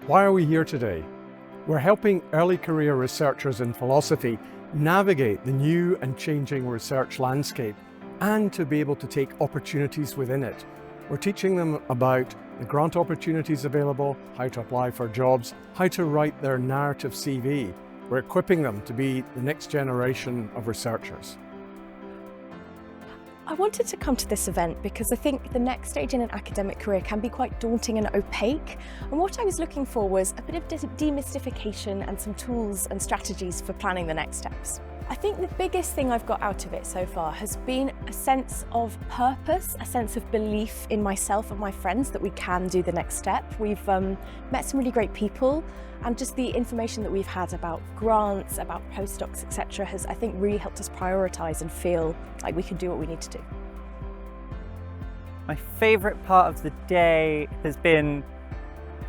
Why are we here today? We're helping early career researchers in philosophy navigate the new and changing research landscape and to be able to take opportunities within it. We're teaching them about the grant opportunities available, how to apply for jobs, how to write their narrative CV. We're equipping them to be the next generation of researchers. I wanted to come to this event because I think the next stage in an academic career can be quite daunting and opaque, and what I was looking for was a bit of demystification and some tools and strategies for planning the next steps. I think the biggest thing I've got out of it so far has been a sense of purpose, a sense of belief in myself and my friends that we can do the next step. We've met some really great people, and just the information that we've had about grants, about postdocs, etc. has, I think, really helped us prioritise and feel like we can do what we need to do. My favourite part of the day has been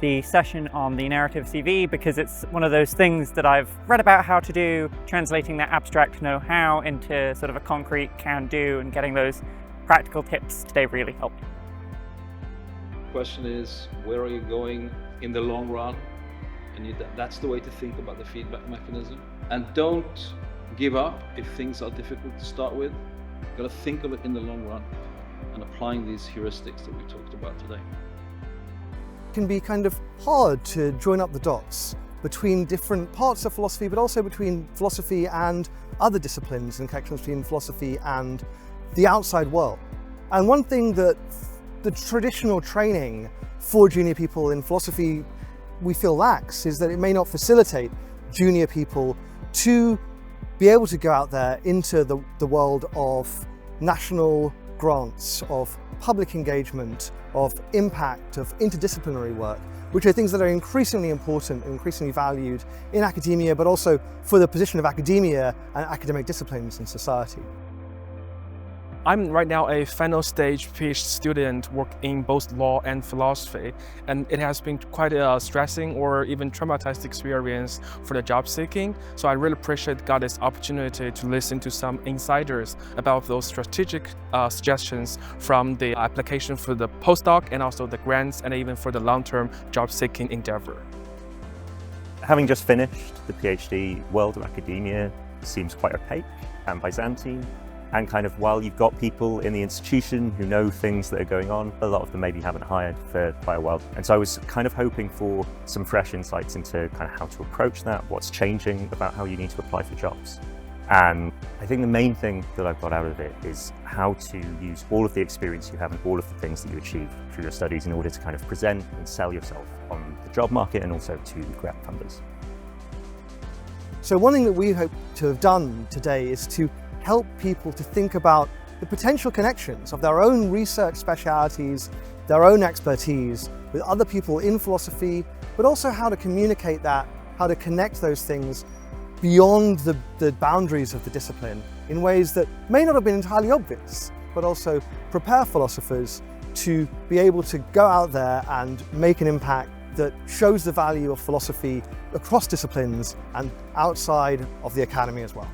the session on the narrative CV, because it's one of those things that I've read about how to do, translating that abstract know-how into sort of a concrete can-do and getting those practical tips today really helped. The question is, where are you going in the long run? And that's the way to think about the feedback mechanism. And don't give up if things are difficult to start with. You've got to think of it in the long run and applying these heuristics that we talked about today. It can be kind of hard to join up the dots between different parts of philosophy, but also between philosophy and other disciplines and connections between philosophy and the outside world. And one thing that the traditional training for junior people in philosophy we feel lacks is that it may not facilitate junior people to be able to go out there into the world of national grants, of public engagement, of impact, of interdisciplinary work, which are things that are increasingly important and increasingly valued in academia, but also for the position of academia and academic disciplines in society. I'm right now a final stage PhD student working in both law and philosophy, and it has been quite a stressing or even traumatized experience for the job seeking. So I really appreciate got this opportunity to listen to some insiders about those strategic suggestions from the application for the postdoc and also the grants and even for the long-term job seeking endeavor. Having just finished the PhD, world of academia seems quite opaque and Byzantine. And kind of while you've got people in the institution who know things that are going on, a lot of them maybe haven't hired for quite a while. And so I was kind of hoping for some fresh insights into kind of how to approach that, what's changing about how you need to apply for jobs. And I think the main thing that I've got out of it is how to use all of the experience you have and all of the things that you achieve through your studies in order to kind of present and sell yourself on the job market and also to grant funders. So one thing that we hope to have done today is to help people to think about the potential connections of their own research specialities, their own expertise with other people in philosophy, but also how to communicate that, how to connect those things beyond the boundaries of the discipline in ways that may not have been entirely obvious, but also prepare philosophers to be able to go out there and make an impact that shows the value of philosophy across disciplines and outside of the academy as well.